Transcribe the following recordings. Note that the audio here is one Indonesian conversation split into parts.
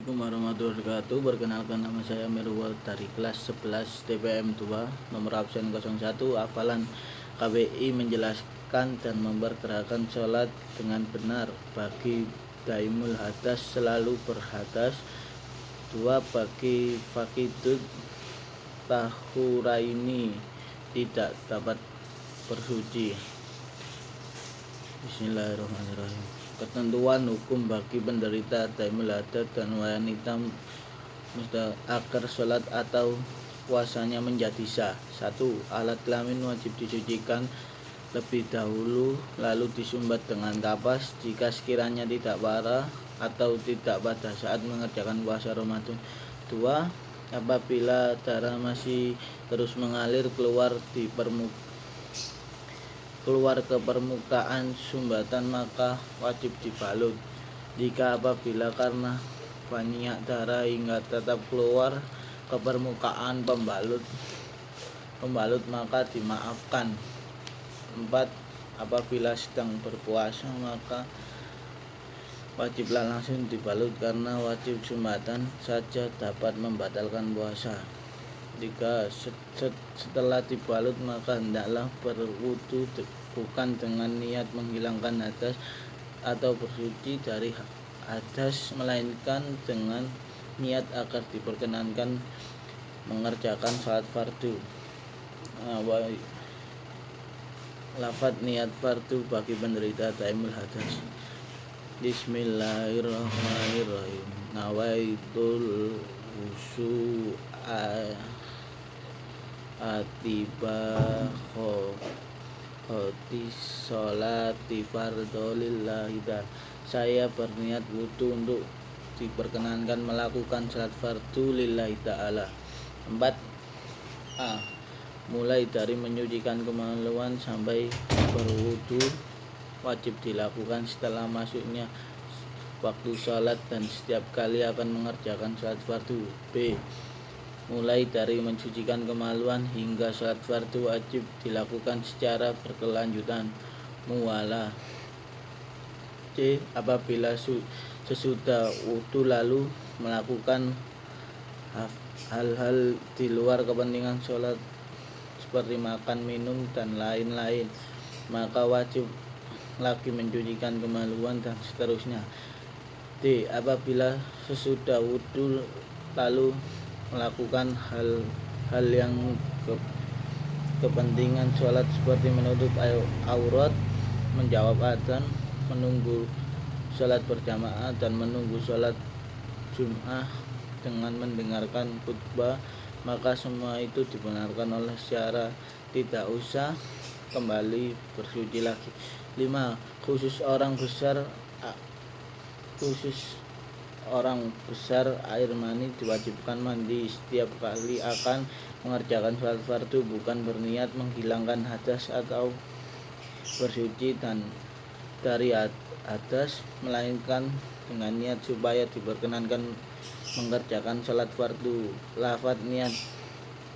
Assalamualaikum warahmatullahi wabarakatuh. Perkenalkan, nama saya Mirwal dari kelas 11 TPM 2, nomor absen 01. Hafalan KBI menjelaskan dan mempergerakan sholat dengan benar. Bagi daimul hadas selalu berhadas. 2. Bagi fakidud tahuraini tidak dapat bersuci. Bismillahirrahmanirrahim. Ketentuan hukum bagi penderita daimul hadas dan wanita agar sholat atau puasanya menjadi sah. 1. Alat kelamin wajib disucikan lebih dahulu lalu disumbat dengan kapas jika sekiranya tidak parah atau tidak pada saat mengerjakan puasa Ramadan. 2. Apabila darah masih terus mengalir keluar ke permukaan sumbatan, maka wajib dibalut. Jika apabila karena banyak darah hingga tetap keluar ke permukaan pembalut maka dimaafkan. 4. Apabila sedang berpuasa maka wajiblah langsung dibalut karena wajib sumbatan saja dapat membatalkan puasa. 3. Setelah dibalut maka hendaklah berwudu bukan dengan niat menghilangkan hadas atau bersuci dari hadas, melainkan dengan niat agar diperkenankan mengerjakan salat fardu. Lafadz niat fardu bagi penderita daimul hadas. Bismillahirrahmanirrahim. Nawaitul wusu'a khoti sholati fardolillahi. Saya berniat wudu untuk diperkenankan melakukan salat fardu lillahi ta'ala. 4. A. Mulai dari menyucikan kemaluan sampai berwudu wajib dilakukan setelah masuknya waktu sholat dan setiap kali akan mengerjakan sholat fardu. B. Mulai dari mensucikan kemaluan hingga sholat fardu wajib dilakukan secara berkelanjutan muwala. C. Apabila sesudah wudu lalu melakukan hal-hal di luar kepentingan sholat seperti makan, minum, dan lain-lain, maka wajib lagi mencucikan kemaluan dan seterusnya. D. Apabila sesudah wudu lalu melakukan hal yang kepentingan sholat seperti menutup aurat, menjawab adzan, menunggu sholat berjamaah, dan menunggu sholat Jum'ah dengan mendengarkan khutbah, maka semua itu dibenarkan oleh syara, tidak usah kembali bersuci lagi. 5. Khusus orang besar air mani diwajibkan mandi setiap kali akan mengerjakan sholat fardu, bukan berniat menghilangkan hadas atau bersuci dan dari hadas, melainkan dengan niat supaya diperkenankan mengerjakan sholat fardu. Lafadz niat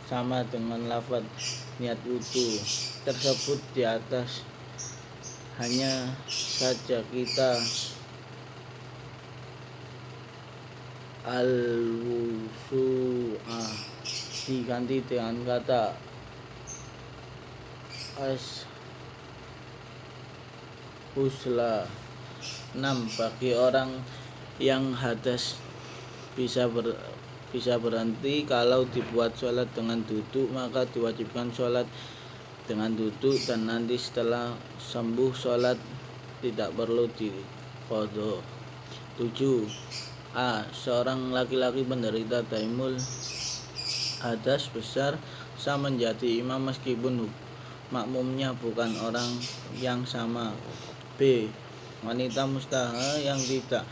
sama dengan lafadz niat wudu tersebut di atas, hanya saja kita al-wusu'a diganti dengan kata usla. 6. Bagi orang yang hadas bisa berhenti kalau dibuat sholat dengan duduk, maka diwajibkan sholat dengan duduk, dan nanti setelah sembuh sholat tidak perlu diqodho. 7. A. Seorang laki-laki penderita daimul hadas besar sah menjadi imam meskipun makmumnya bukan orang yang sama. B. Wanita mustaha yang tidak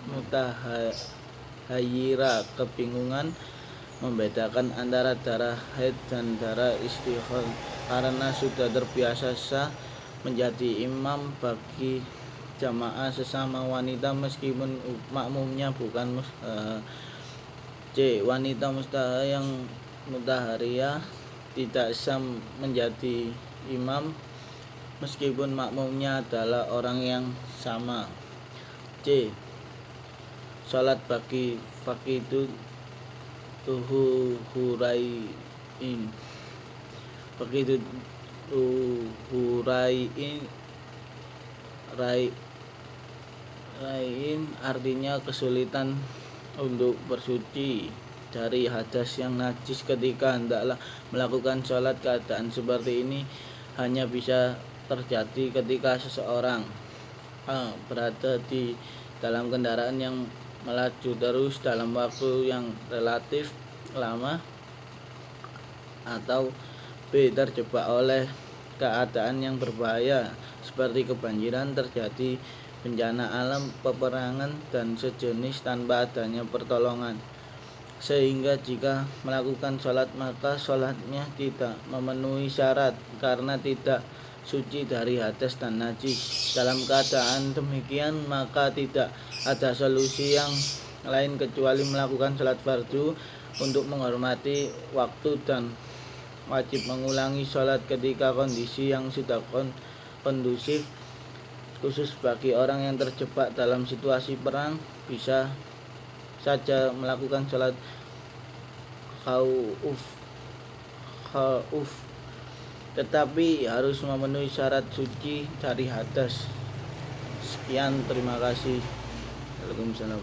mutahayira kebingungan membedakan antara darah haid dan darah istihad karena sudah terbiasa sah menjadi imam bagi jamaah sesama wanita meskipun makmumnya bukan C. Wanita mustaha yang mutahariyah tidak sah menjadi imam meskipun makmumnya adalah orang yang sama. C. Salat bagi faqidu huraiin. Faqidu huraiin Rain artinya kesulitan untuk bersuci dari hadas yang najis ketika hendaklah melakukan sholat. Keadaan seperti ini hanya bisa terjadi ketika seseorang berada di dalam kendaraan yang melaju terus dalam waktu yang relatif lama, atau B. terjebak oleh keadaan yang berbahaya seperti kebanjiran, terjadi bencana alam, peperangan, dan sejenis tanpa adanya pertolongan, sehingga jika melakukan sholat maka sholatnya tidak memenuhi syarat karena tidak suci dari hadas dan najis. Dalam keadaan demikian maka tidak ada solusi yang lain kecuali melakukan sholat fardu untuk menghormati waktu dan wajib mengulangi sholat ketika kondisi yang sudah kondusif. Khusus bagi orang yang terjebak dalam situasi perang, bisa saja melakukan sholat khauf, tetapi harus memenuhi syarat suci dari hadas. Sekian, terima kasih. Waalaikumsalam.